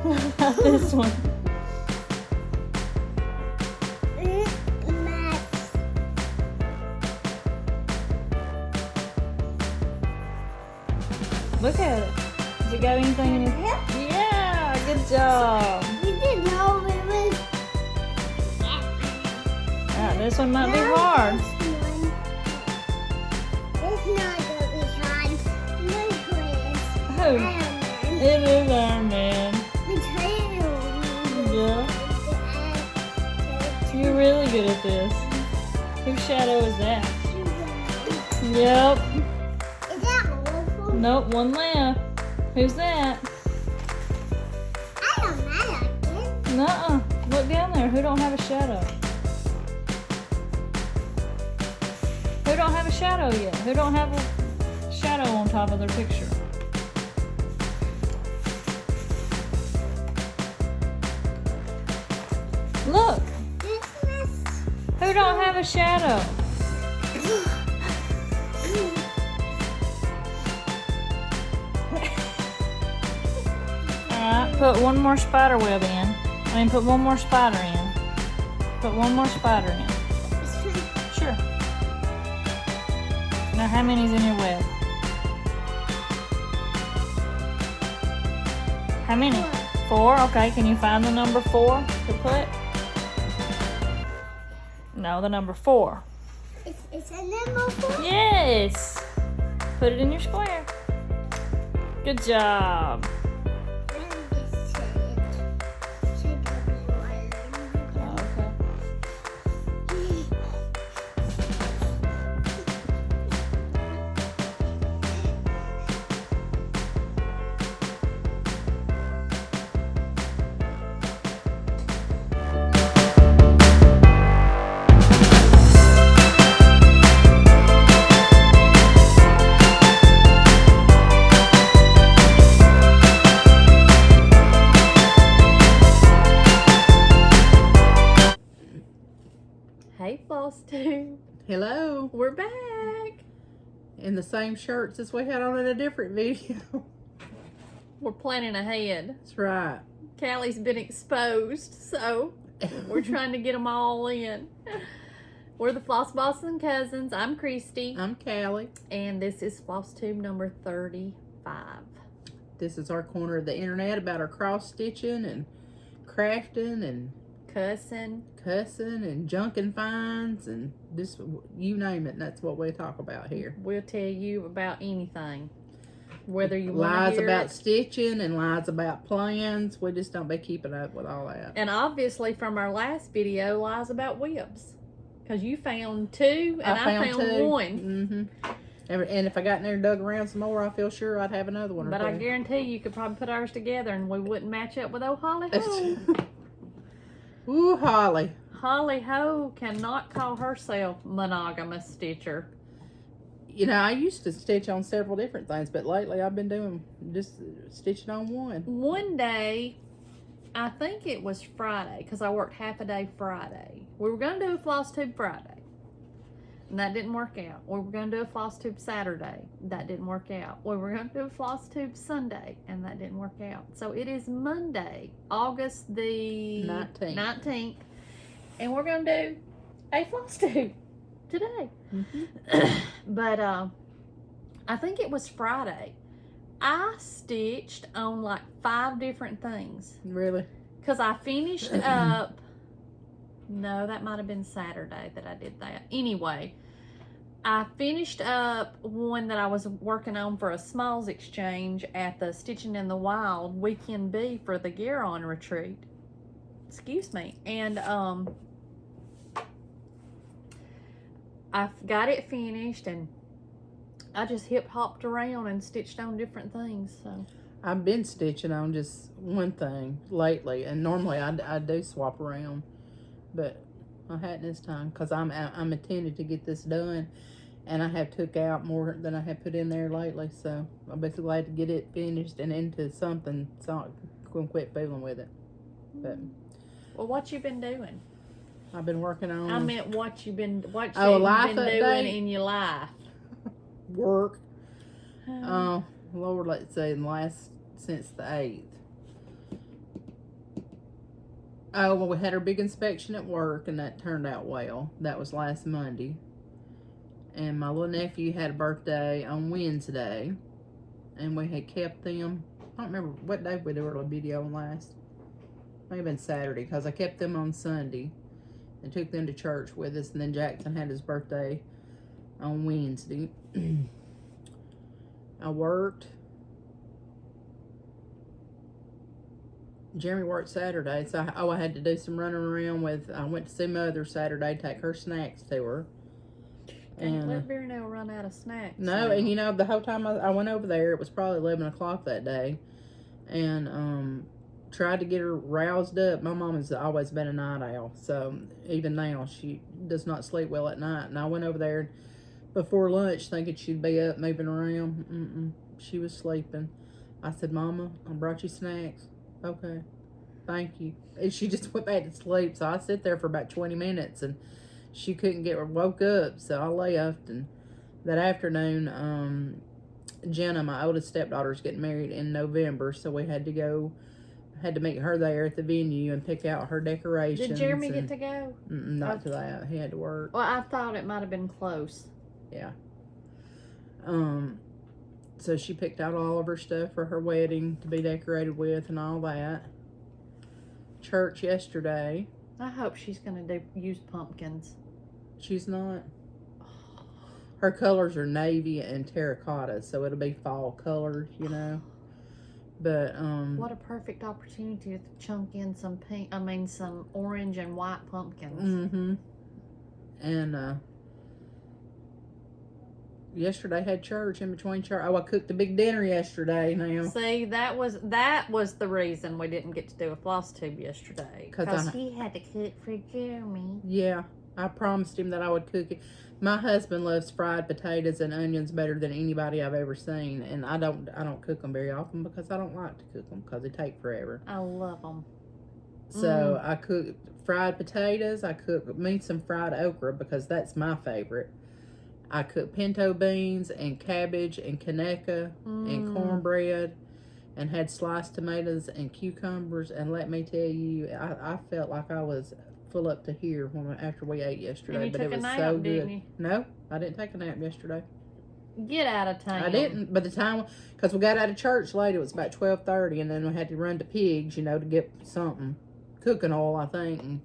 What about this one? Look at it. Does it got anything in it? Yeah, good job. We didn't know it was. This one might be hard. It's not going to be hard. Look Oh, it is Iron Man. Yeah. You're really good at this. Whose shadow is that? Yep. Is that awful? Nope, one left. Who's that? I don't like it. Nuh-uh. Look down there. Who don't have a shadow? Who don't have a shadow yet? Who don't have a shadow on top of their picture? Look. Who don't have a shadow? Alright, put one more spider web in. Put one more spider in. Put one more spider in. Sure. Now how many's in your web? How many? 4? Okay, can you find the number 4 to put? No, the number 4. It's a number 4? Yes! Put it in your square. Good job. Hey, Flosstube. Hello. We're back. In the same shirts as we had on in a different video. We're planning ahead. That's right. Callie's been exposed, so we're trying to get them all in. We're the Floss, Bossin cousins. I'm Christy. I'm Callie. And this is Flosstube number 35. This is our corner of the internet about our cross stitching and crafting and Cussin and junking finds and just you name it. That's what we talk about here. We'll tell you about anything. Whether you want lies to hear about it. stitching and lies about plans. We just don't be keeping up with all that. And obviously from our last video, lies about webs. Because you found 2 and I found 2. 1. And if I got in there and dug around some more, I feel sure I'd have another one. But I guarantee you could probably put ours together and we wouldn't match up with old Holly Ho. Ooh, Holly. Holly Ho cannot call herself monogamous stitcher. You know, I used to stitch on several different things, but lately I've been doing just stitching on one. One day, I think it was Friday, because I worked half a day Friday. We were going to do a Flosstube Friday, and that didn't work out. We were going to do a Flosstube Saturday. That didn't work out. We were going to do a Flosstube Sunday, and that didn't work out. So it is Monday, August the 19th, and we're going to do a Flosstube today. But I think it was Friday. I stitched on like 5 different things. Really? Because I finished up, no, that might have been Saturday that I did that. Anyway, I finished up one that I was working on for a smalls exchange at the Stitching in the Wild Weekend B for the Garon retreat. Excuse me. And I got it finished and I just hip-hopped around and stitched on different things. So I've been stitching on just one thing lately, and normally I do swap around, but I hadn't this time because I'm intended to get this done, and I have took out more than I have put in there lately. So I'm basically glad to get it finished and into something, so I can quit fooling with it. But well, what you been doing? I've been working on. I meant what you've been doing update? in your life. Work. Lord, let's say since the 8th. Oh, well, we had our big inspection at work, and that turned out well. That was last Monday. And my little nephew had a birthday on Wednesday, and we had kept them. I don't remember what day we did a video on last. May have been Saturday, because I kept them on Sunday and took them to church with us. And then Jackson had his birthday on Wednesday. I worked. Jeremy worked Saturday, so I had to do some running around with. I went to see Mother Saturday, take her snacks to her. And let Bearnell run out of snacks. No, now. and you know, the whole time I went over there, it was probably 11 o'clock that day, and tried to get her roused up. My mom has always been a night owl, so even now she does not sleep well at night. And I went over there before lunch thinking she'd be up moving around. She was sleeping. I said, Mama, I brought you snacks. Okay, thank you. And she just went back to sleep. So I sit there for about 20 minutes, and she couldn't woke up. So I left. And that afternoon, Jenna, my oldest stepdaughter's getting married in November, so we had to meet her there at the venue and pick out her decorations. Did Jeremy get to go? Not to that. He had to work. Well, I thought it might have been close. Yeah. So she picked out all of her stuff for her wedding to be decorated with and all that. Church yesterday. I hope she's going to use pumpkins. She's not. Her colors are navy and terracotta, so it'll be fall colored, you know. But what a perfect opportunity to chunk in some some orange and white pumpkins. Mm-hmm. And yesterday had church in between church. Oh, I cooked a big dinner yesterday now. See, that was the reason we didn't get to do a Flosstube yesterday. Because he had to cook for Jeremy. Yeah, I promised him that I would cook it. My husband loves fried potatoes and onions better than anybody I've ever seen, and I don't cook them very often because I don't like to cook them because they take forever. I love them. So I cooked fried potatoes. I cooked me some fried okra because that's my favorite. I cooked pinto beans and cabbage and Kaneka and cornbread, and had sliced tomatoes and cucumbers. And let me tell you, I felt like I was full up to here after we ate yesterday. And you but took it was a nap, so didn't good. you? No, I didn't take a nap yesterday. Get out of town. I didn't. By the time, because we got out of church late, it was about 12:30, and then we had to run to Pigs, to get something, cooking oil, I think, and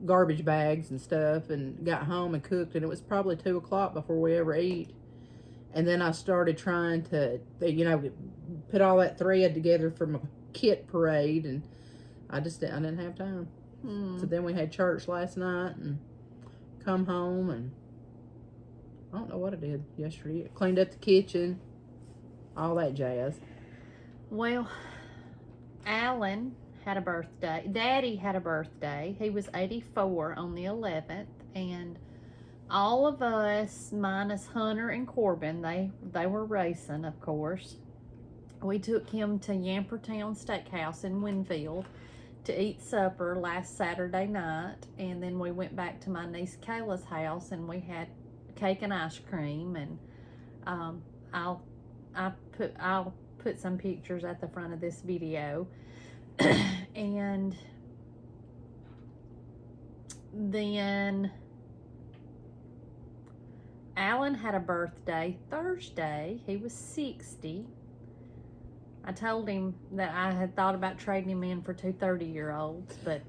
garbage bags and stuff, and got home and cooked, and it was probably 2 o'clock before we ever eat. And then I started trying to, put all that thread together for my kit parade, and I didn't have time. So then we had church last night and come home, and I don't know what I did yesterday. I cleaned up the kitchen, all that jazz. Well, Alan had a birthday. Daddy had a birthday. He was 84 on the 11th, and all of us, minus Hunter and Corbin, they were racing, of course. We took him to Yampertown Steakhouse in Winfield to eat supper last Saturday night, and then we went back to my niece Kayla's house, and we had cake and ice cream. And I'll put some pictures at the front of this video. And then Alan had a birthday Thursday. He was 60. I told him that I had thought about trading him in for two 30-year-olds, but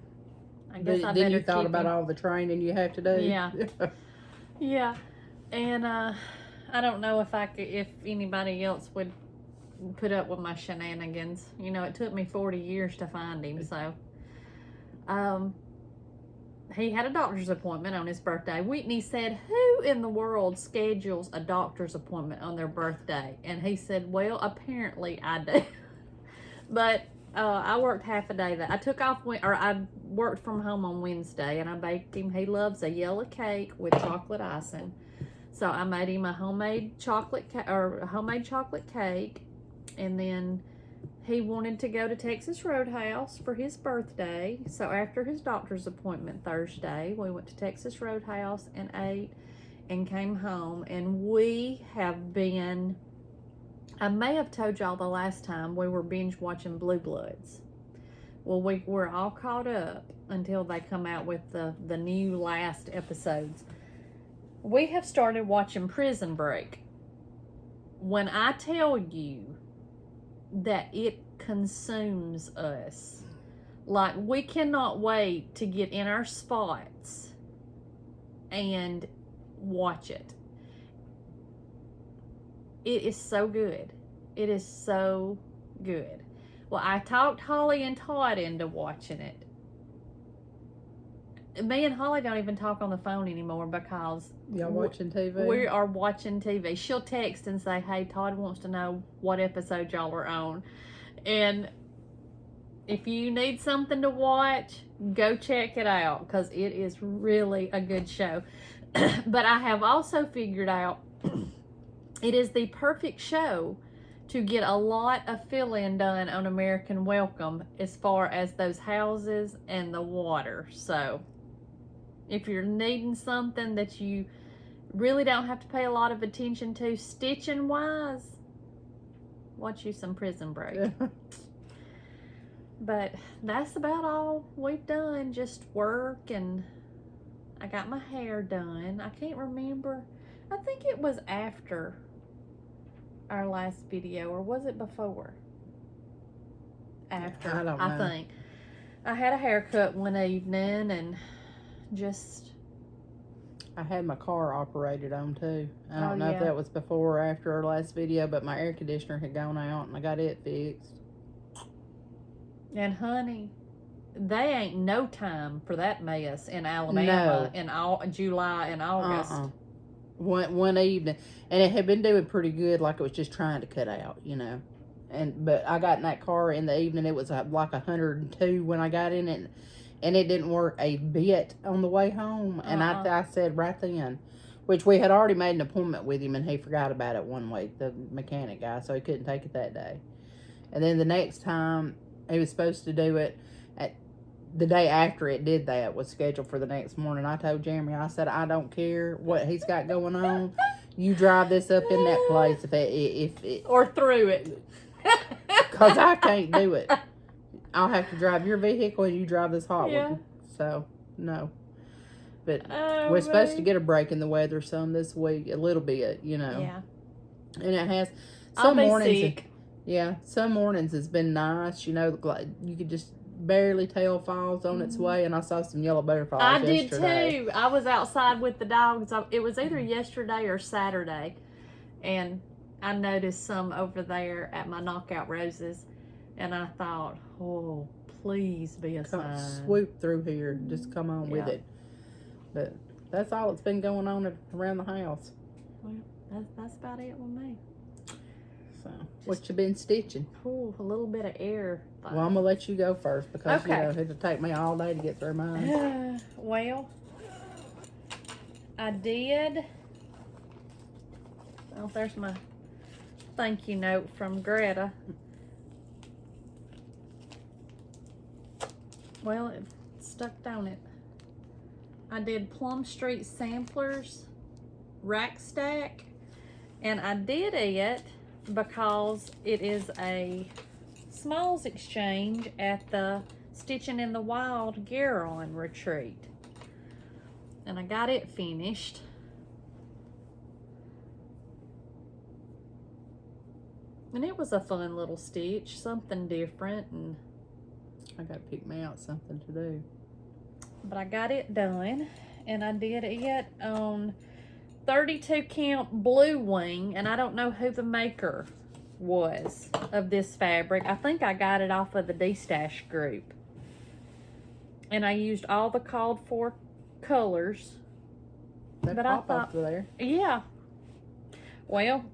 I guess I better Then you thought keep about him. all the training you have to do. Yeah. Yeah. And I don't know if anybody else would put up with my shenanigans. It took me 40 years to find him, so he had a doctor's appointment on his birthday. Whitney said, who in the world schedules a doctor's appointment on their birthday? And he said, well, apparently I do. But I worked half a day. I worked from home on Wednesday, and I baked him. He loves a yellow cake with chocolate icing. So I made him a homemade chocolate cake. And then he wanted to go to Texas Roadhouse for his birthday. So after his doctor's appointment Thursday, we went to Texas Roadhouse and ate and came home. And we have been I may have told y'all the last time we were binge watching Blue Bloods. Well, we were all caught up until they come out with the new last episodes. We have started watching Prison Break. When I tell you that it consumes us, like we cannot wait to get in our spots and watch it. It is so good. It is so good. Well, I talked Holly and Todd into watching it. Me and Holly don't even talk on the phone anymore because Y'all watching TV? we are watching TV. She'll text and say, hey, Todd wants to know what episode y'all are on. And if you need something to watch, go check it out because it is really a good show. But I have also figured out it is the perfect show to get a lot of fill-in done on American Welcome as far as those houses and the water. So if you're needing something that you really don't have to pay a lot of attention to stitching wise, watch you some Prison Break. But that's about all we've done, just work, and I got my hair done. I can't remember. I think it was after our last video, or was it before? After, I don't know. I think. I had a haircut one evening and just... I had my car operated on too. I don't Oh, know yeah. if that was before or after our last video, but my air conditioner had gone out and I got it fixed. And honey, they ain't no time for that mess in Alabama in July and August. One evening, and it had been doing pretty good, like it was just trying to cut out, you know. But I got in that car in the evening. It was like 102 when I got in it, and it didn't work a bit on the way home. And I said right then, which we had already made an appointment with him, and he forgot about it one week, the mechanic guy, so he couldn't take it that day. And then the next time he was supposed to do it, the day after it did that was scheduled for the next morning. I told Jeremy, I said, I don't care what he's got going on. You drive this up in that place if it Or through it. because I can't do it. I'll have to drive your vehicle and you drive this hot Yeah. one. So, no. But Oh, we're supposed to man. get a break in the weather some this week, a little bit, you know. Yeah. And it has I'll some be mornings. sick. Yeah, some mornings has been nice, you know, like you could just barely tell fall's on its way, and I saw some yellow butterflies I did yesterday. too. I was outside with the dogs. It was either yesterday or Saturday, and I noticed some over there at my knockout roses, and I thought, oh, please be a sign. Swoop through here, just come on with Yeah. it. But that's all that's been going on around the house. Well, that's about it with me. So, what you been stitching? Ooh, a little bit of air. Well, I'm gonna let you go first because you Okay. know it'll take me all day to get through mine. Well, I did. Oh, there's my thank you note from Greta. Well, it stuck down it. I did Plum Street Samplers rack stack, and I did it because it is a smalls exchange at the Stitching in the Wild Garon retreat, and I got it finished. And it was a fun little stitch, something different, and I gotta pick me out something to do. but I got it done, and I did it on 32 count blue wing, and I don't know who the maker was of this fabric. I think I got it off of the D-Stash group, and I used all the called for colors. That But I pop thought- off there. Yeah, well,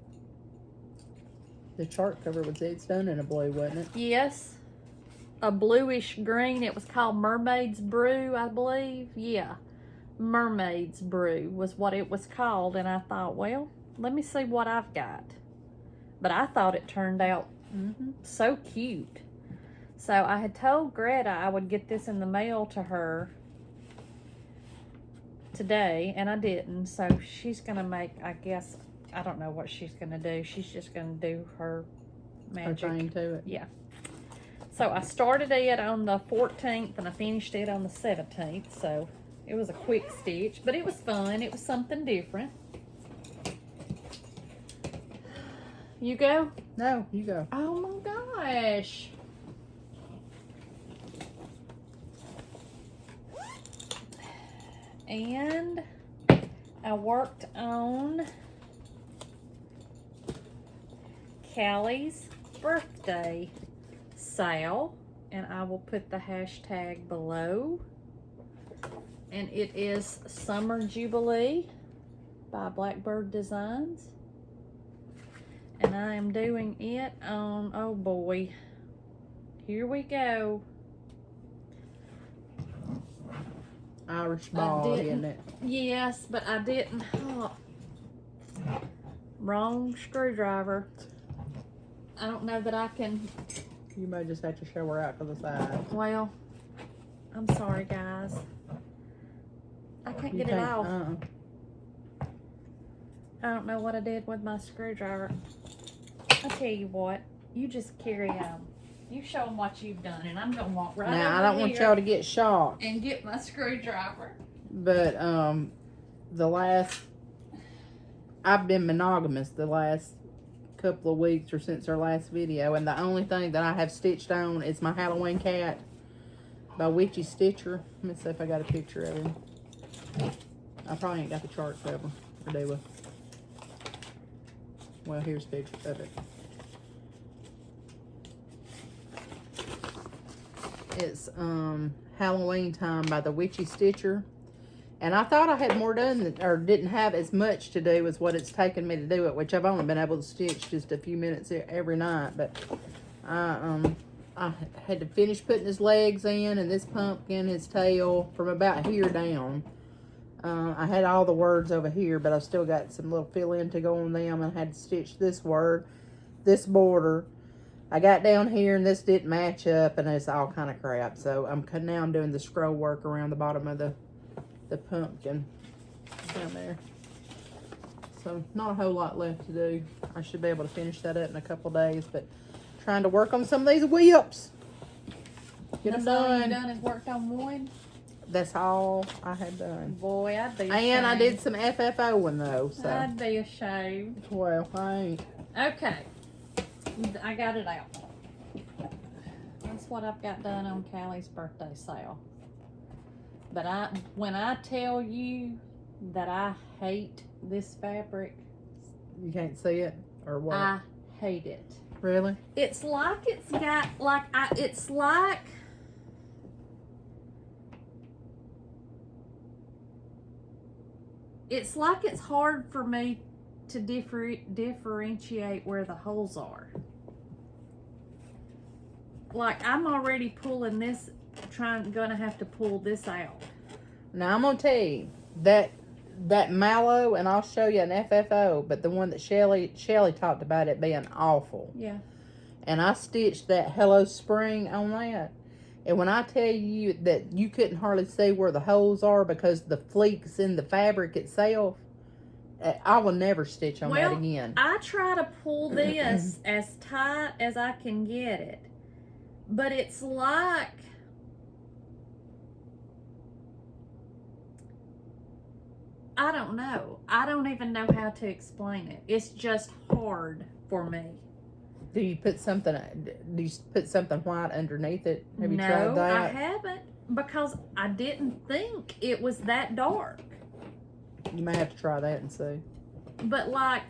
The chart cover was it's done in a blue, wasn't it? yes, a bluish green. It was called Mermaid's Brew, I believe. Yeah, Mermaid's Brew was what it was called, and I thought, well, let me see what I've got. But I thought it turned out so cute. So I had told Greta I would get this in the mail to her today, and I didn't. So she's gonna make, I guess, I don't know what she's gonna do. She's just gonna do her magic. Her thing to it. Yeah. So I started it on the 14th and I finished it on the 17th. So it was a quick stitch, but it was fun. It was something different. You go? No, you go. Oh my gosh. And I worked on Callie's birthday sale, and I will put the hashtag below. And it is Summer Jubilee by Blackbird Designs. And I am doing it on, oh boy, here we go. Irish ball, isn't it? Yes, but I didn't. Oh, wrong screwdriver. I don't know that I can. You may just have to show her out to the side. Well, I'm sorry, guys. I can't You get it can't- off. I don't know what I did with my screwdriver. I'll tell you what. You just carry on. You show them what you've done, and I'm gonna walk right Now, over I don't want here y'all to get shocked, and get my screwdriver. but I've been monogamous the last couple of weeks or since our last video, and the only thing that I have stitched on is my Halloween cat by Witchy Stitcher. Let me see if I got a picture of him. I probably ain't got the chart cover, or do I? Well, here's pictures of it. It's Halloween Time by the Witchy Stitcher. And I thought I had more done, or didn't have as much to do as what it's taken me to do it, which I've only been able to stitch just a few minutes every night. But I had to finish putting his legs in, and this pumpkin, his tail, from about here down. I had all the words over here, but I still got some little fill-in to go on them, and I had to stitch this word, this border. I got down here, and this didn't match up, and it's all kind of crap. So now I'm doing the scroll work around the bottom of the pumpkin down there. So not a whole lot left to do. I should be able to finish that up in a couple days, but trying to work on some of these whips. Get them That's all you've done. done is worked on one? That's all I had done. Boy, I'd be ashamed. And I did some FFOing though, so. I'd be ashamed. Well, I ain't. Okay. I got it out. That's what I've got done on Callie's birthday sale. But when I tell you that I hate this fabric, You can't see it? Or what? I hate it. Really? It's like it's got, like, it's like, it's hard for me to differentiate where the holes are. Like, I'm already pulling this, gonna have to pull this out. Now I'm gonna tell you that mallow, and I'll show you an FFO, but the one that Shelly talked about it being awful. Yeah. And I stitched that Hello Spring on that. And when I tell you that you couldn't hardly see where the holes are because the fleeks in the fabric itself, I will never stitch on that again. I try to pull this as tight as I can get it. But it's like, I don't know. I don't even know how to explain it. It's just hard for me. Do you put something white underneath it? Have you tried No, that? I haven't, because I didn't think it was that dark. You may have to try that and see. But like,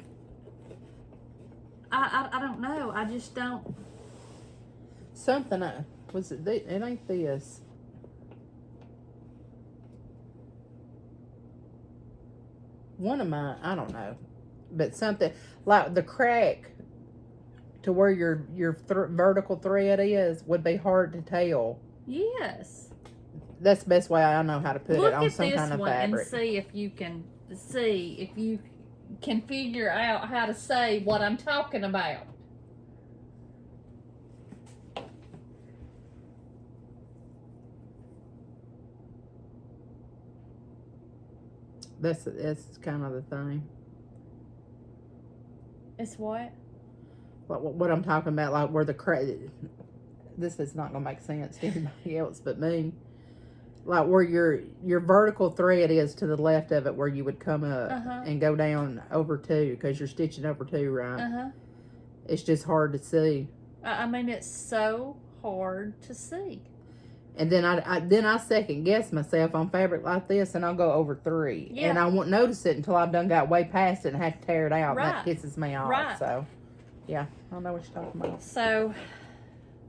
I don't know. I just don't. Something, was it, it ain't this. One of mine, I don't know. But something, like the crack to where your vertical thread is would be hard to tell. Yes. That's the best way I know how to put it on some kind of fabric. And see if you can figure out how to say what I'm talking about. That's kind of the thing. It's what? Like what I'm talking about, like where this is not gonna make sense to anybody else but me. Like where your vertical thread is to the left of it, where you would come up and go down over 2, because you're stitching over 2, right? It's just hard to see. I mean, it's so hard to see. And then I second guess myself on fabric like this, and I'll go over 3, and I won't notice it until I've done got way past it and have to tear it out. Right. And that pisses me off. Right. So, yeah, I don't know what you're talking about. So,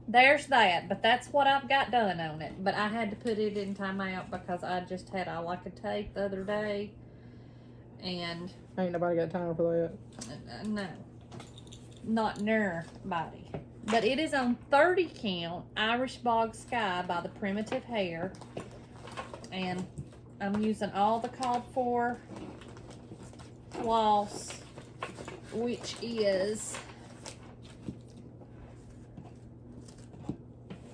there's that. But that's what I've got done on it. But I had to put it in timeout because I just had a like a tape the other day, and Ain't nobody got time for that. no, not near body. But it is on 30 count Irish Bog Sky by the Primitive Hair. And I'm using all the called for floss, which is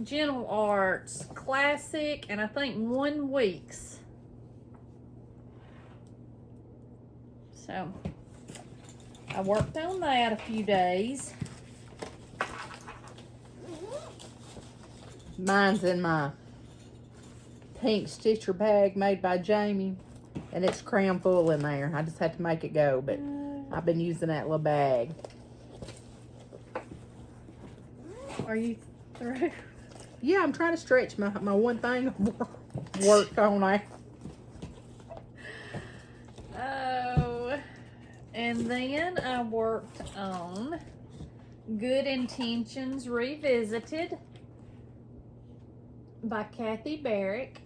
Gentle Arts Classic, and I think 1 week's. So I worked on that a few days. Mine's in my pink stitcher bag made by Jamie, and it's cram full in there. I just had to make it go, but I've been using that little bag. Are you through? Yeah, I'm trying to stretch my one thing worked on there. Oh, and then I worked on Good Intentions Revisited by Kathy Barrick,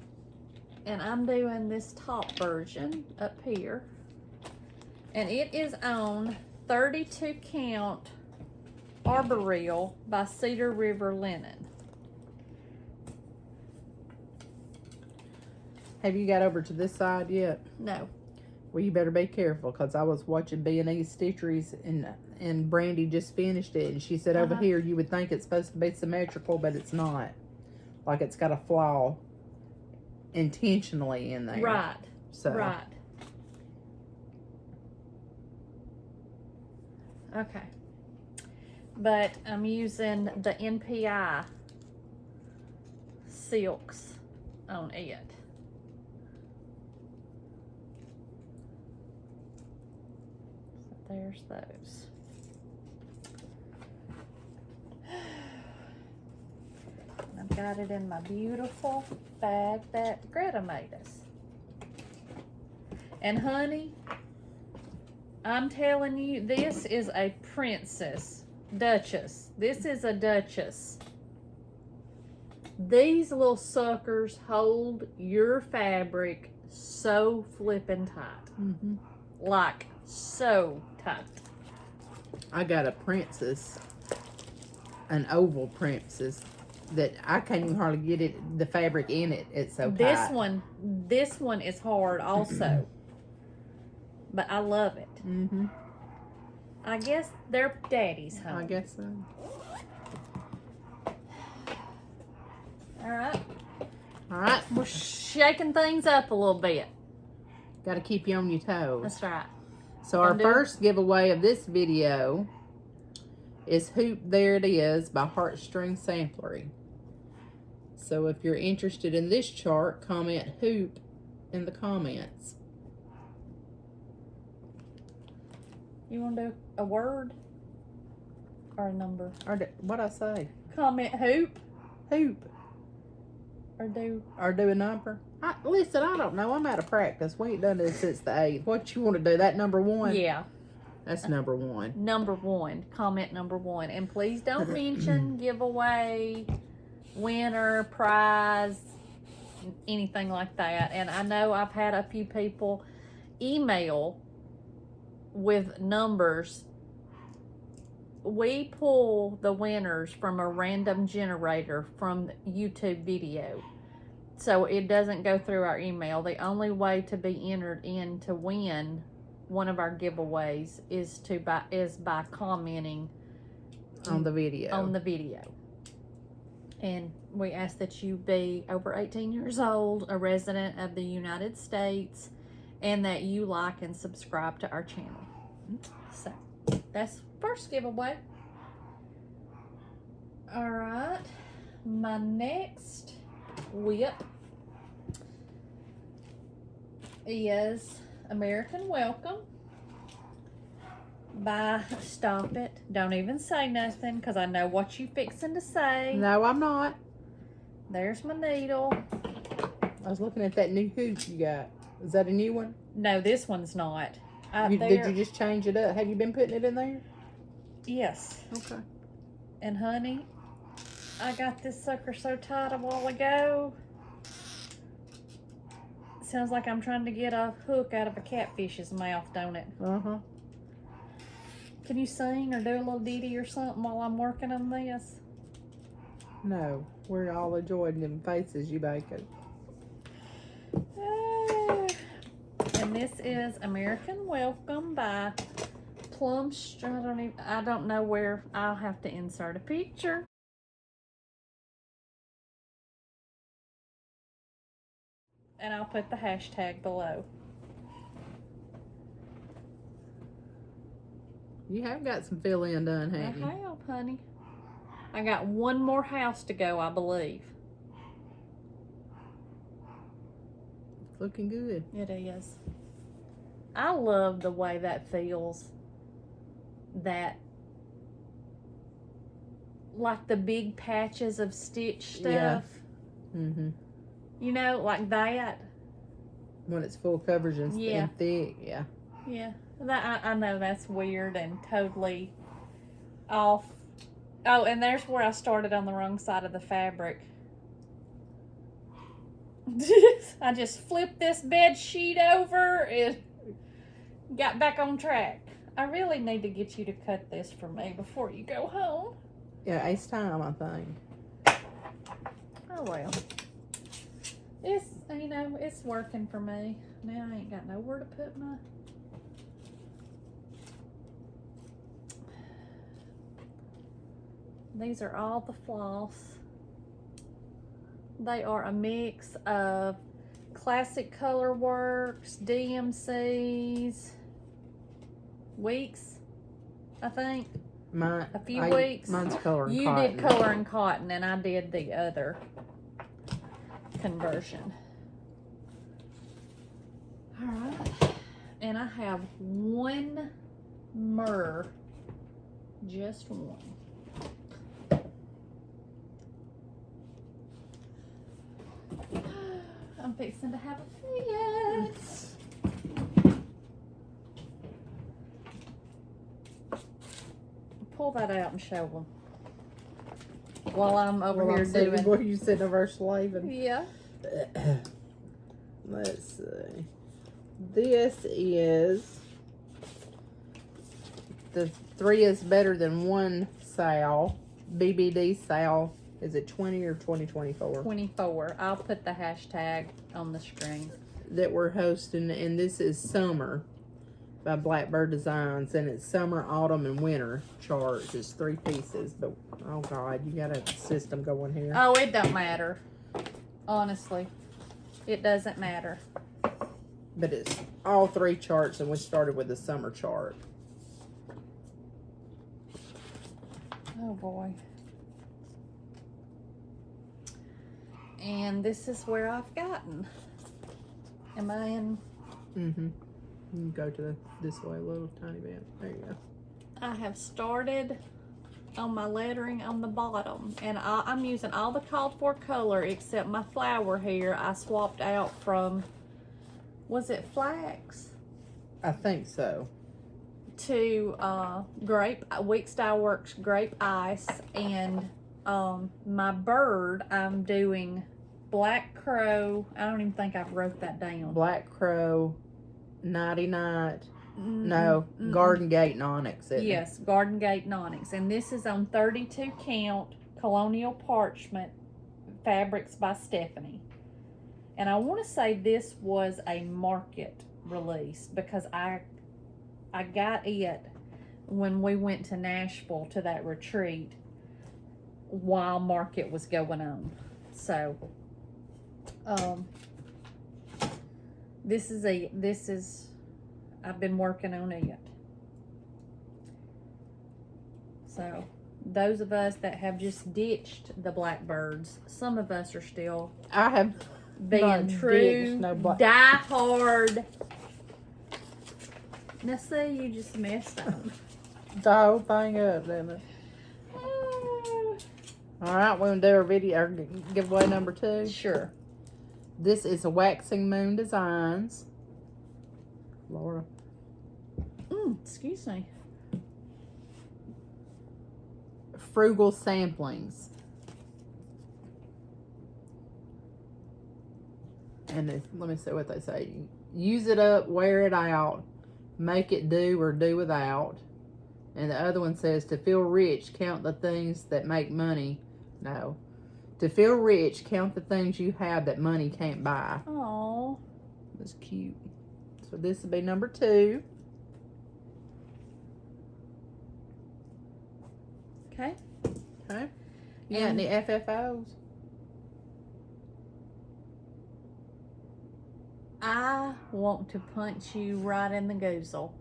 and I'm doing this top version up here, and it is on 32 count Arboreal by Cedar River Linen. Have you got over to this side yet? No. Well, you better be careful, because I was watching B&E Stitcheries, and Brandy just finished it, and she said over here you would think it's supposed to be symmetrical, but it's not. Like it's got a flaw intentionally in there. Right. So. Right. Okay. But I'm using the NPI silks on it. So there's those. I've got it in my beautiful bag that Greta made us. And honey, I'm telling you, this is a princess. Duchess. This is a Duchess. These little suckers hold your fabric so flippin' tight. Like, so tight. I got a princess, an oval princess, that I can't even hardly get it, the fabric in it. It's so tight. This one is hard also. But I love it. I guess they're daddy's home. I guess so. Alright. We're shaking things up a little bit. Got to keep you on your toes. That's right. So our first giveaway of this video is Hoop There It Is by Heartstring Samplery. So if you're interested in this chart, comment Hoop in the comments. You want to do a word or a number? Or what'd I say? Comment hoop Hoop. or do a number. Listen, I don't know. I'm out of practice. We ain't done this since the 8th. What you want to do? That number 1? Yeah. That's number 1. Number 1. Comment number 1. And please don't mention giveaway, winner, prize, anything like that. And I know I've had a few people email with numbers. We pull the winners from a random generator from YouTube video, so it doesn't go through our email. The only way to be entered in to win one of our giveaways is by commenting on the video. And we ask that you be over 18 years old, a resident of the United States, and that you like and subscribe to our channel. So That's first giveaway. All right, my next whip is American Welcome by Stop It. Don't even say nothing because I know what you fixing to say. No, I'm not. There's my needle. I was looking at that new hoop you got. Is that a new one? No, this one's not. Did you just change it up? Have you been putting it in there? Yes. Okay. And honey, I got this sucker so tight a while ago. Sounds like I'm trying to get a hook out of a catfish's mouth, don't it? Uh-huh. Can you sing or do a little ditty or something while I'm working on this? No. We're all enjoying them faces you making. And this is American Welcome by Plum Street. I don't know where. I'll have to insert a picture. And I'll put the hashtag below. You have got some fill-in done, haven't you? I have, honey. I got one more house to go, I believe. It's looking good. It is. I love the way that feels. That, like the big patches of stitch stuff. Yeah. Mm-hmm. You know, like that. When it's full coverage and, Yeah. and thick, yeah. Yeah. I know that's weird and totally off. Oh, and there's where I started on the wrong side of the fabric. I just flipped this bed sheet over and got back on track. I really need to get you to cut this for me before you go home. Yeah, it's time, I think. Oh well. It's, you know, it's working for me. Now I ain't got nowhere to put my... These are all the floss. They are a mix of Classic Color Works, DMCs, Weeks, I think. A few weeks. Mine's color and You cotton. did color and cotton, and I did the other conversion. All right. And I have one more. Just one. I'm fixing to have a fit. Pull that out and show them. While I'm over here doing. What you sitting over slaving. Yeah. Let's see. This is the 3 is better than 1 sale. BBD sale. Is it 20 or 2024? 24. I'll put the hashtag on the screen. That we're hosting, and this is summer by Blackbird Designs, and it's summer, autumn, and winter charts. It's 3 pieces, but oh god, you got a system going here. Oh, it don't matter. Honestly, it doesn't matter. But it's all 3 charts, and we started with the summer chart. Oh boy. And this is where I've gotten. Am I in? Mm-hmm. You can go to this way a little tiny bit. There you go. I have started on my lettering on the bottom, and I'm using all the called for color except my flower here. I swapped out from, was it flax? I think so. To grape, StitckWorks grape ice, and my bird, I'm doing Black Crow. I don't even think I've wrote that down. Black Crow, Nighty Night. No, Garden Gate and Onyx. Yes, Garden Gate and Onyx. And this is on 32 count Colonial Parchment Fabrics by Stephanie. And I want to say this was a market release because I got it when we went to Nashville to that retreat while market was going on. So this is I've been working on it. So those of us that have just ditched the blackbirds, some of us are still I have being not true, ditched no black. die hard. Now see, you just messed up. The whole thing up, didn't it? All right, we're gonna do our video, our giveaway number 2. Sure. This is a Waxing Moon Designs. Laura. Excuse me. Frugal Samplings. And let me see what they say. Use it up, wear it out, make it do or do without. And the other one says, to feel rich, count the things that make money. No. To feel rich, count the things you have that money can't buy. Oh. That's cute. So this will be number 2. Okay. Okay. You got any FFOs? I want to punch you right in the goozle.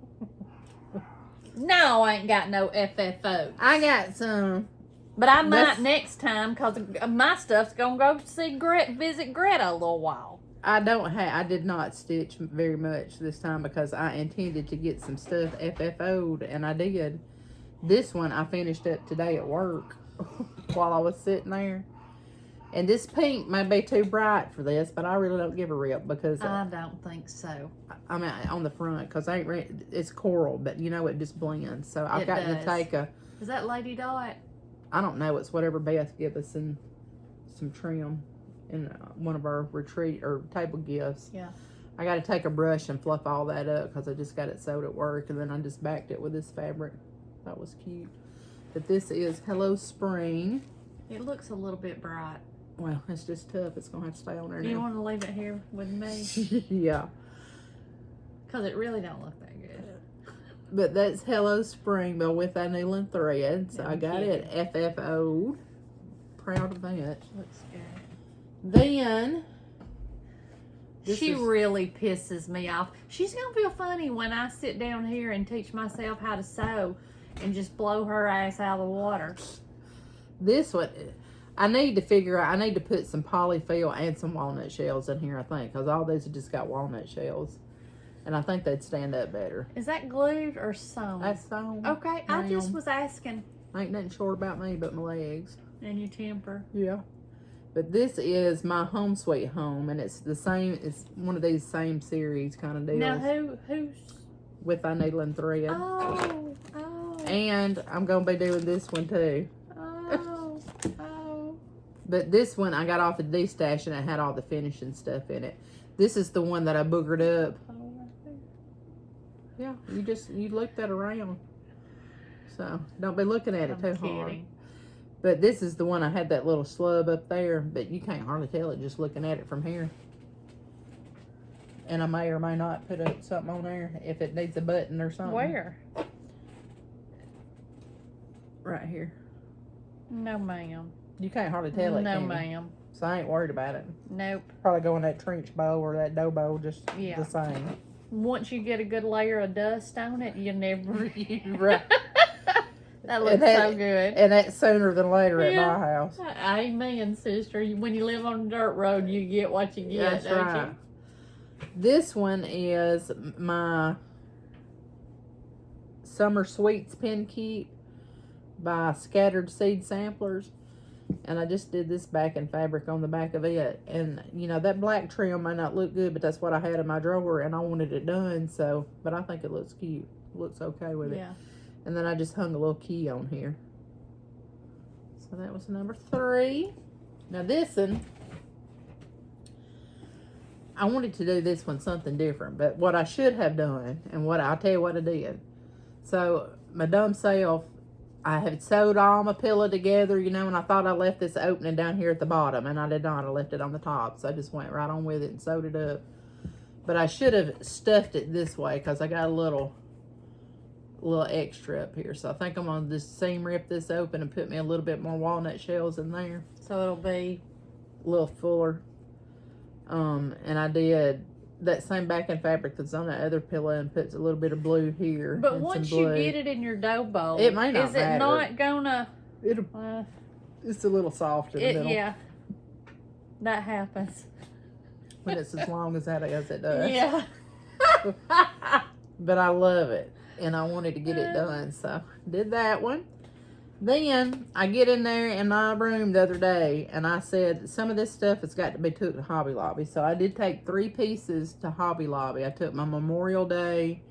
No, I ain't got no FFO. I got some. But I might next time, because my stuff's going to go see visit Greta a little while. I did not stitch very much this time because I intended to get some stuff FFO'd, and I did. This one I finished up today at work while I was sitting there. And this pink may be too bright for this, but I really don't give a rip because I don't think so. I mean, on the front, because it's coral, but you know it just blends. So I've got to take a. Is that Lady Dot? I don't know. It's whatever Beth give us in some trim in one of our retreat or table gifts. Yeah. I got to take a brush and fluff all that up because I just got it sewed at work, and then I just backed it with this fabric. That was cute. But this is Hello Spring. It looks a little bit bright. Well, it's just tough. It's going to have to stay on there now. You want to leave it here with me? Yeah. Because it really don't look that good. But that's Hello Spring, but with that needle and thread. So I got it FFO'd. Proud of that. Looks good. Then She really pisses me off. She's going to feel funny when I sit down here and teach myself how to sew and just blow her ass out of the water. This one, I need to figure out, I need to put some polyfill and some walnut shells in here, I think, because all these have just got walnut shells. And I think they'd stand up better. Is that glued or sewn? That's sewn. Okay, I just was asking. Ain't nothing short about me but my legs. And your temper. Yeah. But this is my Home Sweet Home, and it's the same, it's one of these same series kind of deals. Now, who's? With our needle and thread. Oh. And I'm going to be doing this one too. Oh. But this one I got off the D-stash and it had all the finishing stuff in it. This is the one that I boogered up. Yeah, you look that around. So don't be looking at it too hard. But this is the one I had that little slub up there, but you can't hardly tell it just looking at it from here. And I may or may not put up something on there if it needs a button or something. Where? Right here. No, ma'am. You can't hardly tell it. No, ma'am. So I ain't worried about it. Nope. Probably go in that trench bowl or that dough bowl, just the same. Once you get a good layer of dust on it, you never. Right. That looks so good. And that's sooner than later at my house. Amen, sister. When you live on a dirt road, you get what you get. That's right. You? This one is my Summer Sweets Pin Keep by Scattered Seed Samplers. And I just did this backing fabric on the back of it. And, you know, that black trim may not look good, but that's what I had in my drawer, and I wanted it done. So, but I think it looks cute. It looks okay with it. Yeah. And then I just hung a little key on here. So that was number 3. Now this one, I wanted to do this one something different. But what I should have done, and I'll tell you what I did. So my dumb self, I had sewed all my pillow together, you know, and I thought I left this opening down here at the bottom. And I did not. I left it on the top. So I just went right on with it and sewed it up. But I should have stuffed it this way because I got a little extra up here. So I think I'm going to just seam rip this open and put me a little bit more walnut shells in there. So it'll be a little fuller. And I did that same backing fabric that's on the other pillow and puts a little bit of blue here. But and once some you blue. get it in your dough bowl, It may not is it matter. not gonna? It'll, it's a little soft in the middle. Yeah, that happens. When it's as long as that is, it does. Yeah. But I love it, and I wanted to get it done, so did that one. Then I get in there in my room the other day, and I said some of this stuff has got to be took to Hobby Lobby. So I did take 3 pieces to Hobby Lobby. I took my Memorial Day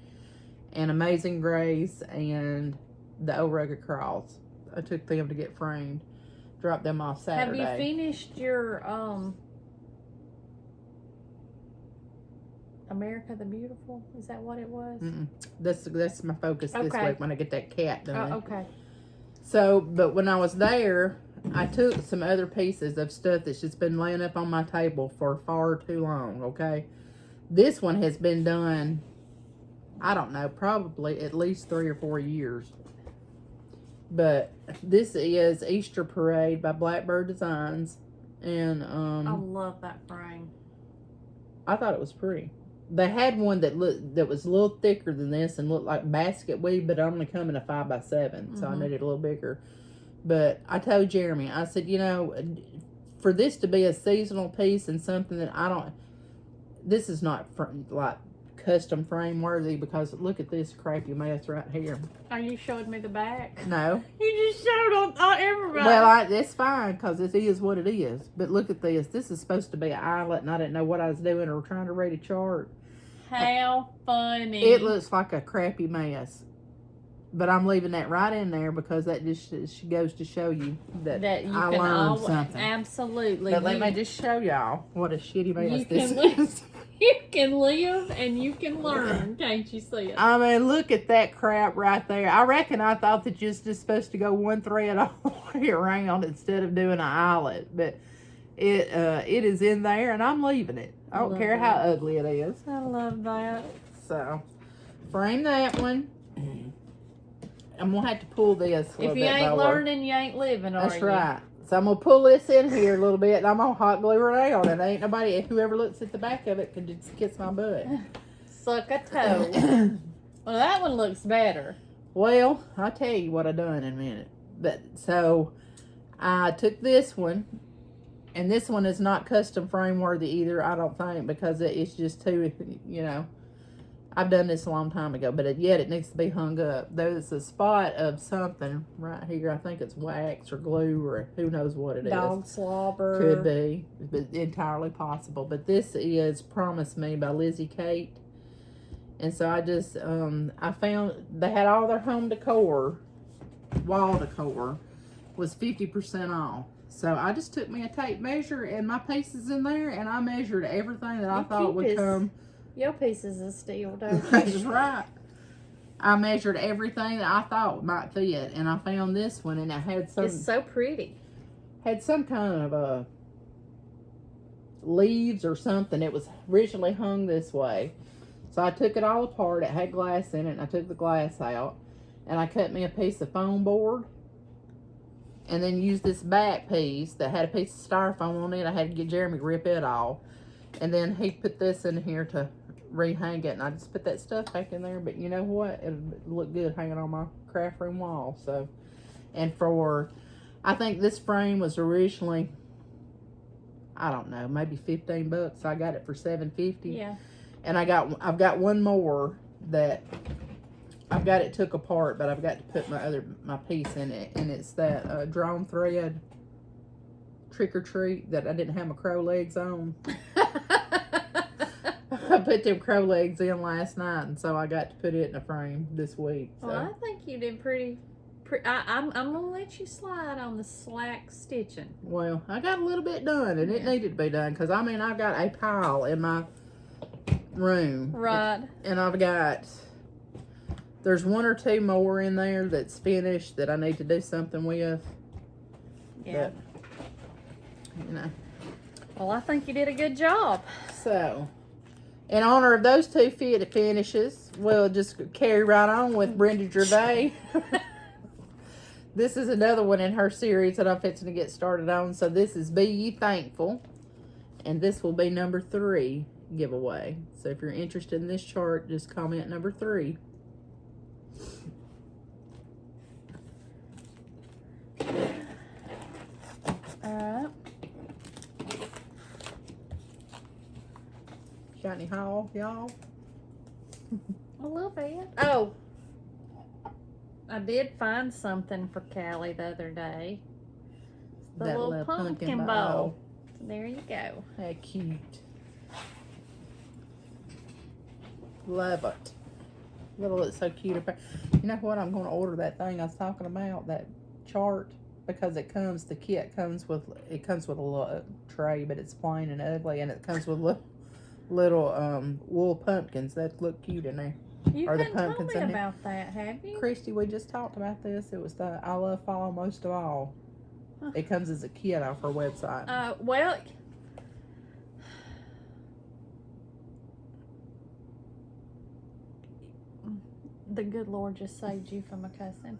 and Amazing Grace and the Old Rugged Cross. I took them to get framed. Dropped them off Saturday. Have you finished your America the Beautiful? Is that what it was? That's my focus this Okay. week when I get that cat done. Oh, okay. So, but when I was there, I took some other pieces of stuff that's just been laying up on my table for far too long, okay? This one has been done, I don't know, probably at least 3 or 4 years. But this is Easter Parade by Blackbird Designs. And I love that frame. I thought it was pretty. They had one that was a little thicker than this and looked like basket weave, but only come in a 5x7, so I needed a little bigger. But I told Jeremy, I said, you know, for this to be a seasonal piece and something that this is not like custom frame worthy, because look at this crappy mess right here. Are you showing me the back? No. You just showed on everybody. Well, it's fine because it is what it is. But look at this. This is supposed to be an eyelet, and I didn't know what I was doing or trying to read a chart. How funny. It looks like a crappy mess. But I'm leaving that right in there because that just goes to show you that you I can learned something. Absolutely. But let me just show y'all what a shitty mess You this can is. You can live and you can learn. Can't you see it? I mean, look at that crap right there. I reckon I thought that you're just supposed to go one thread all the way around instead of doing an eyelet. But it is in there, and I'm leaving it. I don't care how ugly it is. I love that. So, frame that one. I'm going to have to pull this a little If you bit ain't lower. learning, you ain't living, are you? That's right. So I'm going to pull this in here a little bit, and I'm going to hot glue it down. And ain't nobody, whoever looks at the back of it, can just kiss my butt. Suck a toe. Well, that one looks better. Well, I'll tell you what I done in a minute. But so I took this one, and this one is not custom frame worthy either, I don't think, because it's just too, you know, I've done this a long time ago, but yet it needs to be hung up. There's a spot of something right here. I think it's wax or glue or who knows what it is. Dog slobber. Could be, but entirely possible. But this is Promise Me by Lizzie Kate. And so I just, I found they had all their home decor, wall decor, was 50% off. So I just took me a tape measure and my pieces in there, and I measured everything that I thought would come. Your pieces of steel, don't you? That's right. I measured everything that I thought might fit, and I found this one, and it had some. It's so pretty. Had some kind of leaves or something. It was originally hung this way. So I took it all apart. It had glass in it, and I took the glass out. And I cut me a piece of foam board. And then used this back piece that had a piece of styrofoam on it. I had to get Jeremy to rip it off. And then he put this in here to rehang it. And I just put that stuff back in there. But you know what? It'll look good hanging on my craft room wall. So, and for, I think this frame was originally, I don't know, maybe $15. I got it for $7.50. Yeah. And I've got one more that I've got it took apart, but I've got to put my piece in it, and it's that drawn thread Trick or Treat that I didn't have my crow legs on. I put them crow legs in last night, and so I got to put it in a frame this week. So. Well, I think you did pretty. I'm gonna let you slide on the slack stitching. Well, I got a little bit done, and it needed to be done because I mean I've got a pile in my room, right? And I've got. There's 1 or 2 more in there that's finished that I need to do something with. Yeah. But, you know. Well, I think you did a good job. So, in honor of those 2 finishes, we'll just carry right on with Brenda Gervais. This is another one in her series that I'm fixing to get started on. So this is Be Ye Thankful. And this will be number 3 giveaway. So if you're interested in this chart, just comment number 3. Alright. Got any haul, y'all? A little bit. Oh, I did find something for Callie the other day. It's the That little pumpkin bowl. So there you go. How cute. Love it. Little, it's so cute. You know what? I'm going to order that thing I was talking about, that chart, because it comes, the kit comes with, it comes with a little tray, but it's plain and ugly, and it comes with little wool pumpkins that look cute in there. You Or the hadn't told pumpkins me in there. about that, have you? Christy, we just talked about this. It was the I Love Fall most of all. It comes as a kit off her website. Well, the good Lord just saved you from a cussing.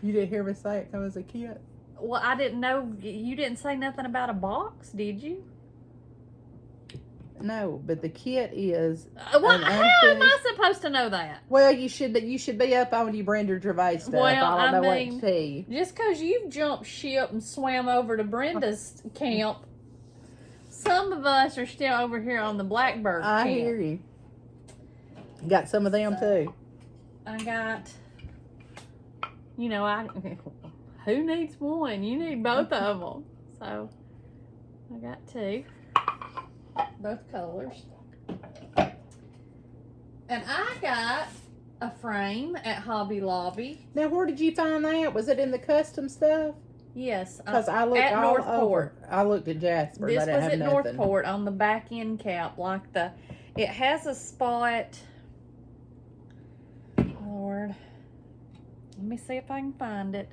You didn't hear me say it comes as a kit? Well, I didn't know. You didn't say nothing about a box, did you? No, but the kit is Well, an how am I unfinished. supposed to know that? Well, you should be up on your Brenda Gervais stuff. Well, I don't know I mean, what to tell you. Just because you've jumped ship and swam over to Brenda's camp, some of us are still over here on the Blackbird I camp. hear you. Got some of them too. I got, who needs one? You need both of them. So, I got 2. Both colors. And I got a frame at Hobby Lobby. Now, where did you find that? Was it in the custom stuff? Yes. Because I looked at all Northport. over. I looked at Jasper. This I didn't was have at nothing. Northport on the back end cap, like it has a spot. Lord, let me see if I can find it.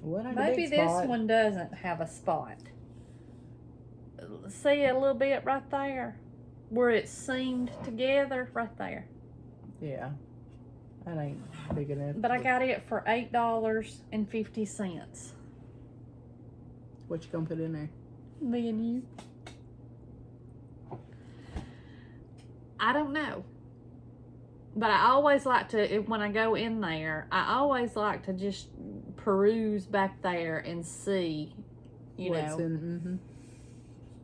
What a Maybe big this spot. one doesn't have a spot. See a little bit right there, where it's seamed together, right there. Yeah, that ain't big enough. But I got it for $8.50. What you gonna put in there? Me and you. I don't know. But I always like to, when I go in there, I always like to just peruse back there and see, What's in,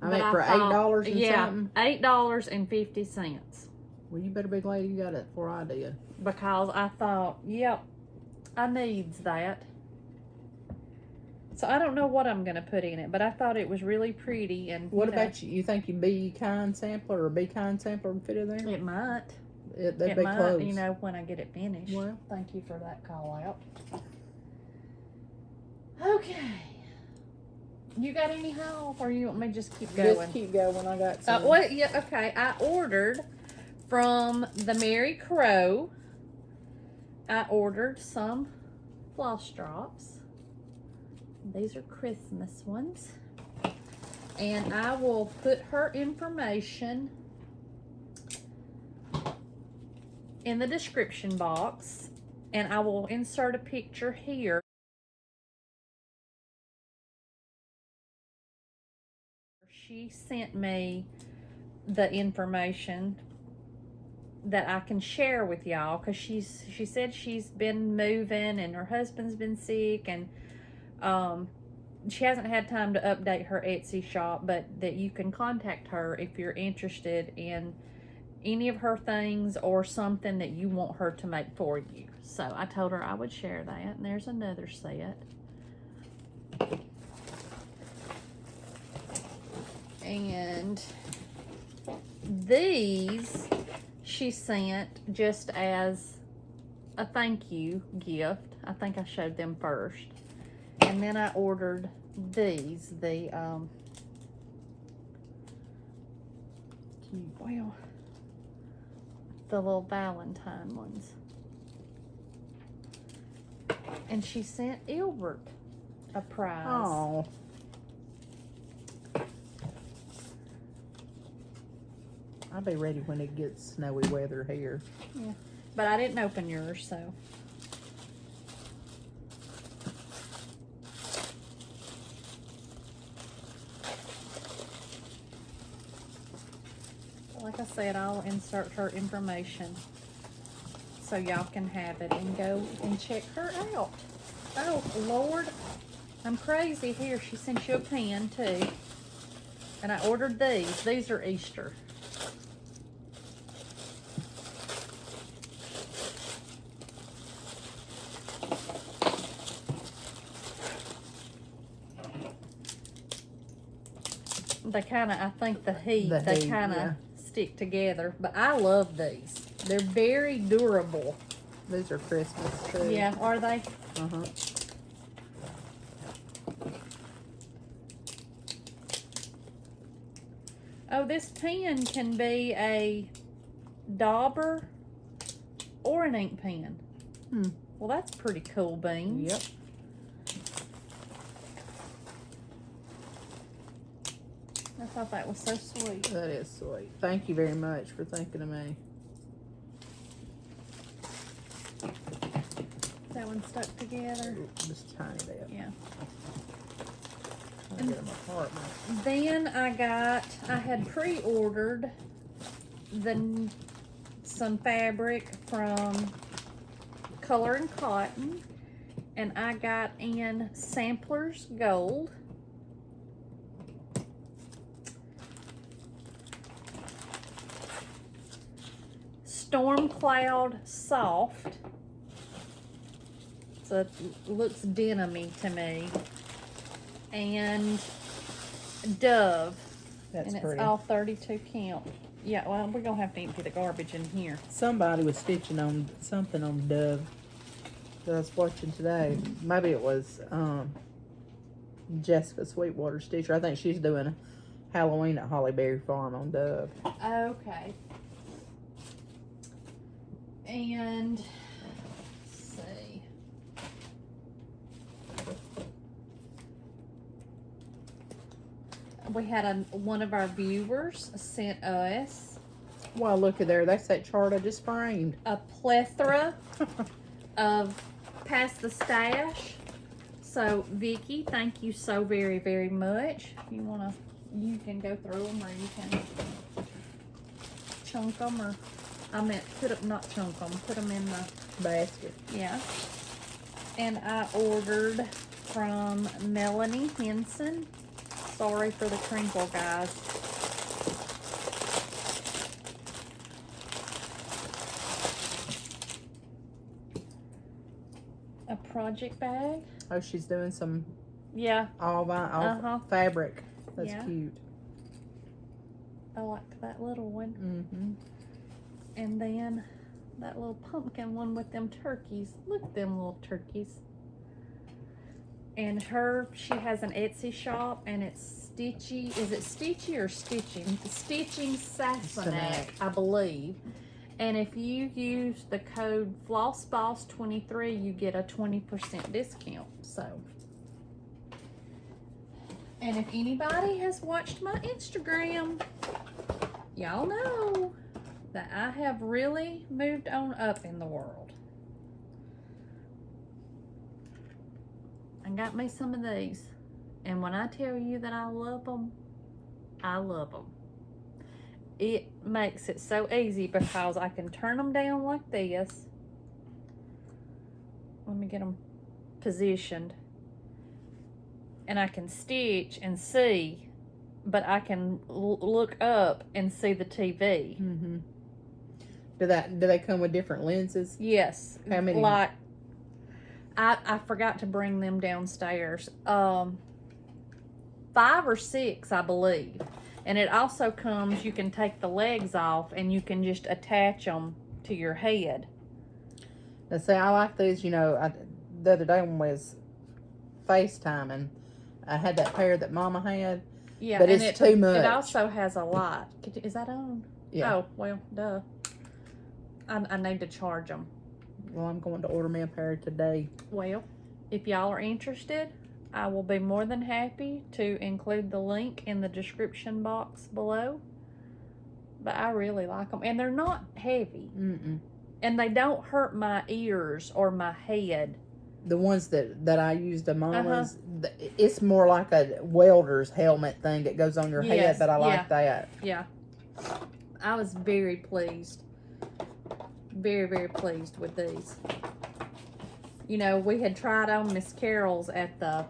I But mean, for $8 and something? $8.50. Well, you better be glad you got it before I did. Because I thought, yep, I needs that. So I don't know what I'm going to put in it, but I thought it was really pretty. And What about you? You think your Be Kind sampler or Be Kind sampler would fit in there? It might. They'd It be might, close. when I get it finished. Well. Thank you for that call out. Okay. You got any help, or you want me to just keep going? Just keep going. I got some. Okay. I ordered from the Merry Crow. I ordered some floss drops. These are Christmas ones. And I will put her information in the description box. And I will insert a picture here. She sent me the information that I can share with y'all, because she said she's been moving and her husband's been sick, and she hasn't had time to update her Etsy shop, but that you can contact her if you're interested in any of her things or something that you want her to make for you. So I told her I would share that, and there's another set. And these she sent just as a thank you gift. I think I showed them first. And then I ordered these, the little Valentine ones. And she sent Ilbert a prize. Oh. I'll be ready when it gets snowy weather here. Yeah, but I didn't open yours, so. like I said, I'll insert her information so y'all can have it and go and check her out. Oh, Lord. I'm crazy. Here, she sent you a pen, too. And I ordered these. These are Easter. They kind of, I think they kind of stick together. But I love these. They're very durable. These are Christmas too. Yeah, are they? Uh-huh. Oh, this pen can be a dauber or an ink pen. Well, that's pretty cool, Beans. Yep. I thought that was so sweet. That is sweet. Thank you very much for thinking of me. That one stuck together. Ooh, just a tiny bit. Yeah. Trying to get them apart now. Then I had pre-ordered some fabric from Color and Cotton, and I got in Samplers Gold. Storm Cloud Soft. So it looks denim-y to me. And Dove. That's and it's pretty. all 32 count. Yeah, well, we're going to have to empty the garbage in here. Somebody was stitching on something on Dove that I was watching today. Maybe it was Jessica Sweetwater Stitcher. I think she's doing a Halloween at Hollyberry Farm on Dove. Okay. And, let's see. We had one of our viewers sent us Wow, look at there. That's that chart I just framed. a plethora of Pass the Stash. So, Vicky, thank you so very, very much. If you want to, you can go through them, or you can chunk them, or I meant not chunk them, put them in the Basket. yeah. And I ordered from Melanie Henson. Sorry for the crinkle, guys. A project bag. Oh, she's doing some Yeah, all fabric. That's Yeah. cute. I like that little one. Mm-hmm. And then that little pumpkin one with them turkeys. Look at them little turkeys. And she has an Etsy shop, and it's Stitchy. Is it Stitchy or Stitching? Stitching Sassenach, I believe. And if you use the code FlossBoss23, you get a 20% discount. So, and if anybody has watched my Instagram, y'all know that I have really moved on up in the world. I got me some of these. And when I tell you that I love them, I love them. It makes it so easy because I can turn them down like this. Let me get them positioned. And I can stitch and see, but I can look up and see the TV. Mm-hmm. Do they come with different lenses? Yes. How many? Like, I forgot to bring them downstairs. 5 or 6, I believe. And it also comes, you can take the legs off and you can just attach them to your head. Now, see, I like these, the other day when we was FaceTiming, I had that pair that Mama had. Yeah, but and it's too much. It also has a light. Is that on? Yeah. Oh, well, duh. I need to charge them. Well, I'm going to order me a pair today. Well, if y'all are interested, I will be more than happy to include the link in the description box below. But I really like them. And they're not heavy. Mm-mm. And they don't hurt my ears or my head. The ones that I use, the Mama's, it's more like a welder's helmet thing that goes on your head, but I like that. Yeah. I was very pleased. Very, very pleased with these. You know, we had tried on Miss Carol's at the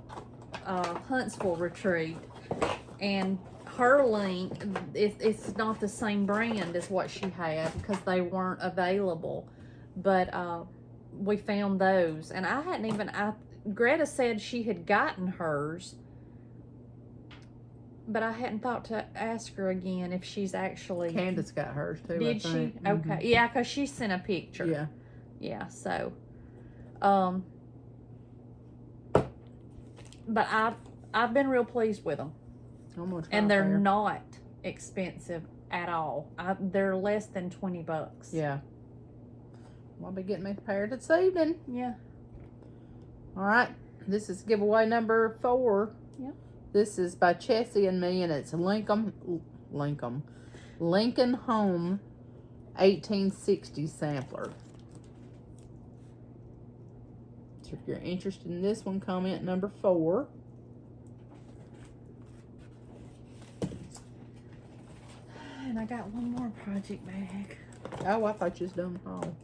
Huntsville retreat, and her link, it's not the same brand as what she had because they weren't available. But we found those, and I hadn't even. Greta said she had gotten hers, but I hadn't thought to ask her again if she's actually. Candace got hers too. Did I she? think. Okay, yeah, because she sent a picture. Yeah. Yeah. So, but I've been real pleased with them, I'm gonna try and they're there. not expensive at all. They're less than $20. Yeah. I'll be getting me a pair this evening. Yeah. All right. This is giveaway number 4. Yep. This is by Chessie and me, and it's Lincoln Home 1860 sampler. So if you're interested in this one, comment number 4. And I got one more project bag. Oh, I thought you was done all.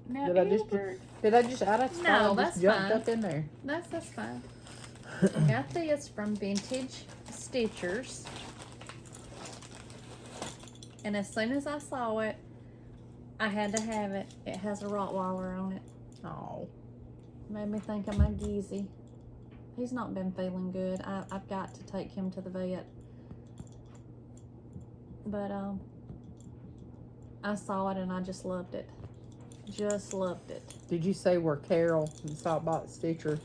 Now, Did I just No, that's jumped fine. up in there. That's fine. I got this from Vintage Stitchers. And as soon as I saw it, I had to have it. It has a Rottweiler on it. Oh. Made me think of my Geezy. He's not been feeling good. I've got to take him to the vet. But I saw it and I just loved it. Just loved it. Did you say where Carol from Saltbox Stitcher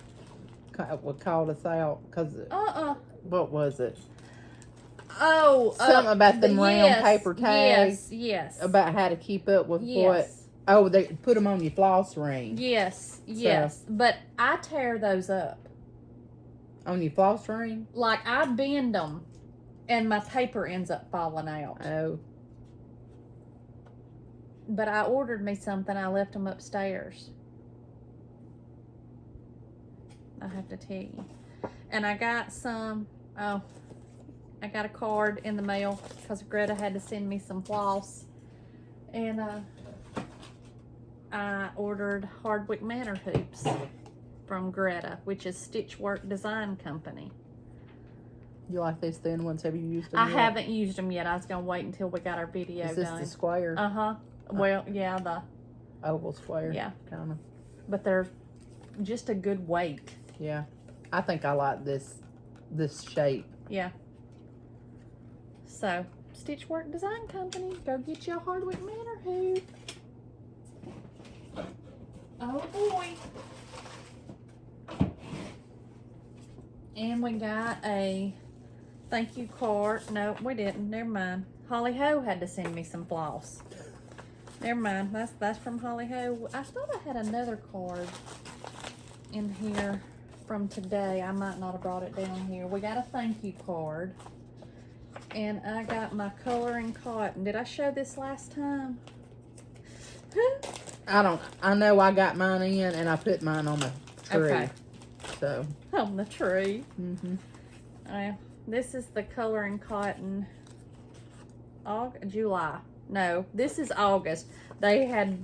called us out? Cause what was it? Oh, Something about them round yes, paper tags. Yes. About how to keep up with what? Yes. Oh, they put them on your floss ring. Yes. Yes. But I tear those up. On your floss ring? Like I bend them, and my paper ends up falling out. Oh. But I ordered me something. I left them upstairs. I have to tell you. And I got some. Oh, I got a card in the mail because Greta had to send me some floss. And I ordered Hardwick Manor hoops from Greta, which is StitckWork Design Company. You like these thin ones? Have you used them I yet? haven't used them yet. I was going to wait until we got our video Is this done. the square? Uh-huh. Well, yeah, the Oval square? Yeah. Kind of. but they're just a good weight. Yeah. I think I like this shape. Yeah. So, StitckWork Design Company, go get you a Hardwick Manor hoop. Oh boy. And we got a thank you card. No, we didn't. Never mind. Holly Ho had to send me some floss. Never mind. That's from Holly Ho. I thought I had another card in here from today. I might not have brought it down here. We got a thank you card. And I got my coloring cotton. Did I show this last time? I know I got mine in and I put mine on the tree. Okay. So. On the tree. Mm-hmm. This is the coloring cotton. July. No, this is August. They had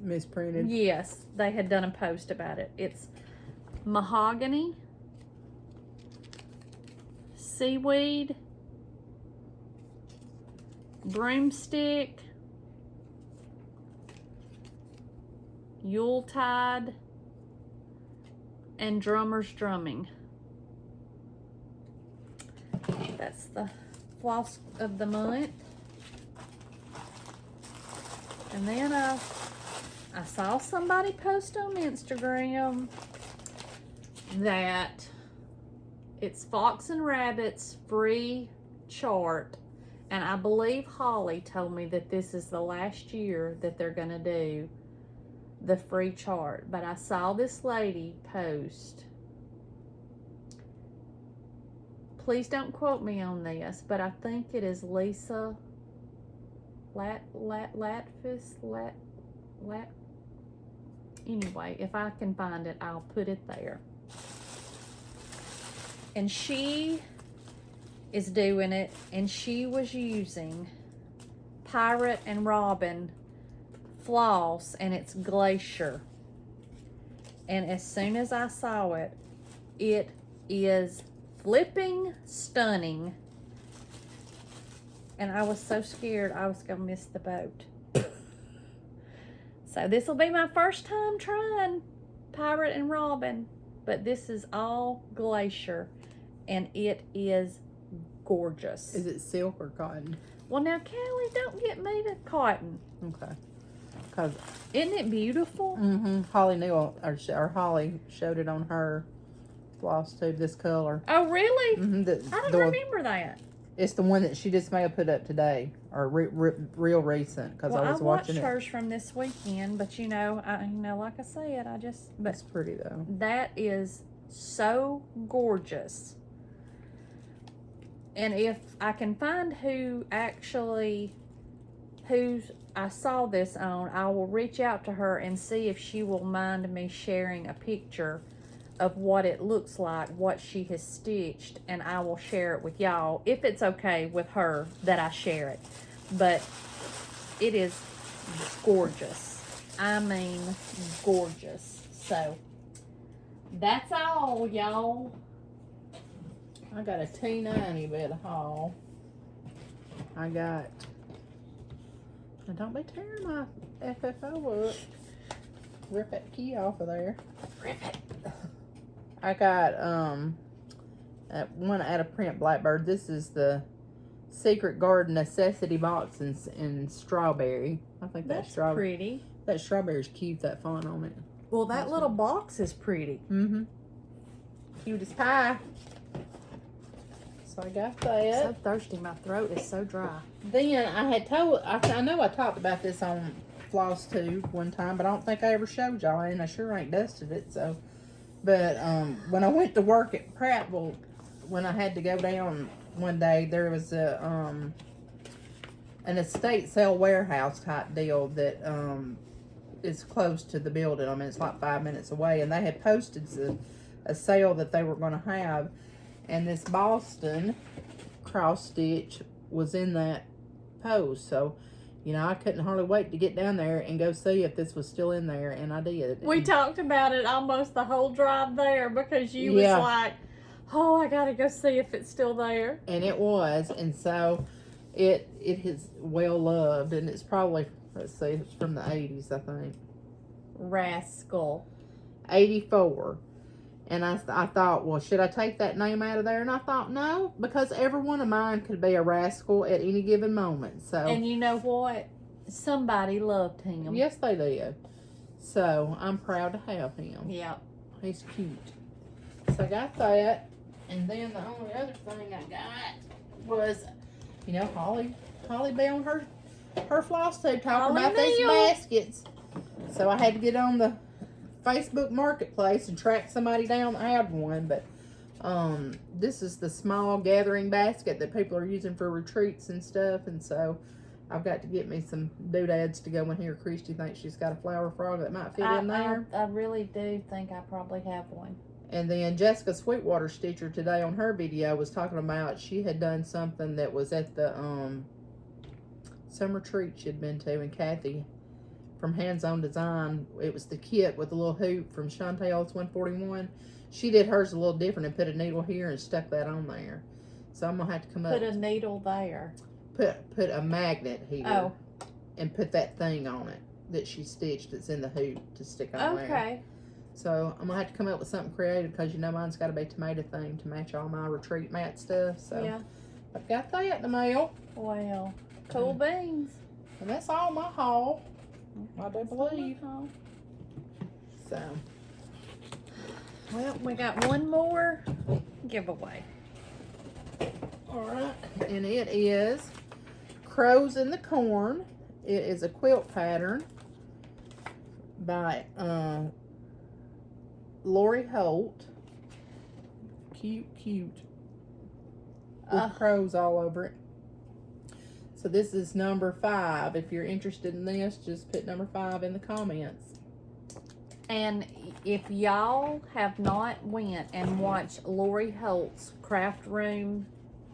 Misprinted. Yes, they had done a post about it. It's mahogany, seaweed, broomstick, Yuletide, and drummer's drumming. That's the floss of the month. And then I saw somebody post on Instagram that it's Fox and Rabbit's free chart. And I believe Holly told me that this is the last year that they're going to do the free chart. But I saw this lady post. Please don't quote me on this, but I think it is Lisa Anyway, if I can find it, I'll put it there. And she is doing it, and she was using Pirate and Robin floss, and it's Glacier. And as soon as I saw it, it is flipping stunning. And I was so scared I was gonna miss the boat. So this will be my first time trying Pirate and Robin, but this is all Glacier, and it is gorgeous. Is it silk or cotton? Well, now, Callie, don't get me to cotton. Okay. Cause Isn't it beautiful? Holly knew, or Holly showed it on her Flosstube. This color. Oh, really? I I don't remember that. It's the one that she just may have put up today, or real recent, because Well, I was watching watched it. hers from this weekend, but like I said, but It's pretty though. that is so gorgeous. And if I can find who I saw this on, I will reach out to her and see if she will mind me sharing a picture of what it looks like, what she has stitched, and I will share it with y'all if it's okay with her that I share it. But it is gorgeous. I mean gorgeous. So that's all, y'all. I got a T90 bit of haul. I got. Now don't be tearing my FFO up. Rip that key off of there. Rip it. I got one out of print Blackbird. This is the Secret Garden Necessity Box in strawberry. I think That's strawberry. pretty. That strawberry's cute. That font on it. Well, that little box is pretty. Cute as pie. So I got that. So thirsty. My throat is so dry. Then I had told, I know I talked about this on Flosstube one time, but I don't think I ever showed y'all, and I sure ain't dusted it, so. But when I went to work at Prattville, when I had to go down one day, there was an estate sale warehouse type deal that is close to the building. I mean, it's like 5 minutes away, and they had posted a sale that they were going to have, and this Bossin cross stitch was in that post. So, you know, I couldn't hardly wait to get down there and go see if this was still in there, and I did. We talked about it almost the whole drive there because you was like, oh, I gotta go see if it's still there. And it was, and so it is well loved, and it's probably, let's see, it's from the 80s, I think. Rascal. 84. And I thought, well, should I take that name out of there? And I thought, no, because every one of mine could be a rascal at any given moment. So, and you know what? Somebody loved him. yes, they did. So I'm proud to have him. Yep. He's cute. So I got that. And then the only other thing I got was, you know, Holly be on her Flosstube talking about these baskets. So I had to get on the Facebook Marketplace and track somebody down that had one. But this is the small gathering basket that people are using for retreats and stuff. And so I've got to get me some doodads to go in here. Christy thinks she's got a flower frog that might fit in there. I really do think I probably have one. And then Jessica Sweetwater Stitcher today on her video was talking about she had done something that was at the some retreat she'd been to, and Kathy from Hands On Design, it was the kit with the little hoop from Chantel's 141. She did hers a little different and put a needle here and stuck that on there. So I'm gonna have to come up. Put a needle there. Put a magnet here. Oh. And put that thing on it that she stitched that's in the hoop to stick on there. Okay. So I'm gonna have to come up with something creative because you know mine's got to be a tomato theme to match all my retreat mat stuff. So yeah, I've got that in the mail. Well, cool beans. And that's all my haul. I do believe. So. Well, we got one more giveaway. Alright. And it is Crows in the Corn. It is a quilt pattern by Lori Holt. Cute. With crows all over it. So this is number 5. If you're interested in this, just put number 5 in the comments. And if y'all have not went and watched Lori Holt's Craft Room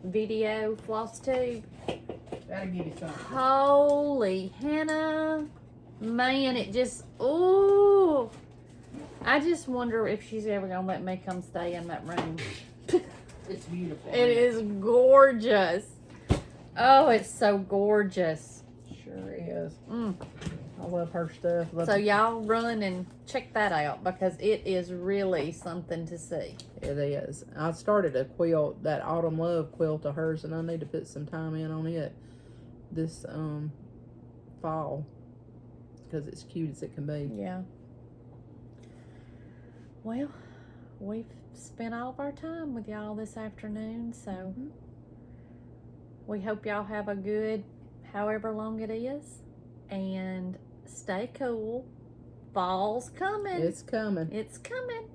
video Flosstube. Gotta give you something. Holy Hannah. Man, it just, ooh. I just wonder if she's ever gonna let me come stay in that room. It's beautiful. It is gorgeous. Oh, it's so gorgeous. Sure is. Mm. I love her stuff. So y'all run and check that out because it is really something to see. It is. I started a quilt, that Autumn Love quilt of hers, and I need to put some time in on it this fall because it's cute as it can be. Yeah. Well, we've spent all of our time with y'all this afternoon, so we hope y'all have a good however long it is, and stay cool. Fall's coming. It's coming. It's coming.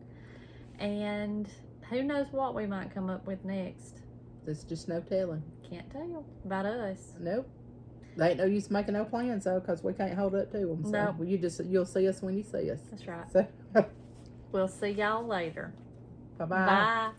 And who knows what we might come up with next. There's just no telling. Can't tell about us. Nope. They ain't no use making no plans though, because we can't hold up to them. So No. you'll see us when you see us. That's right. So We'll see y'all later. bye-bye. Bye.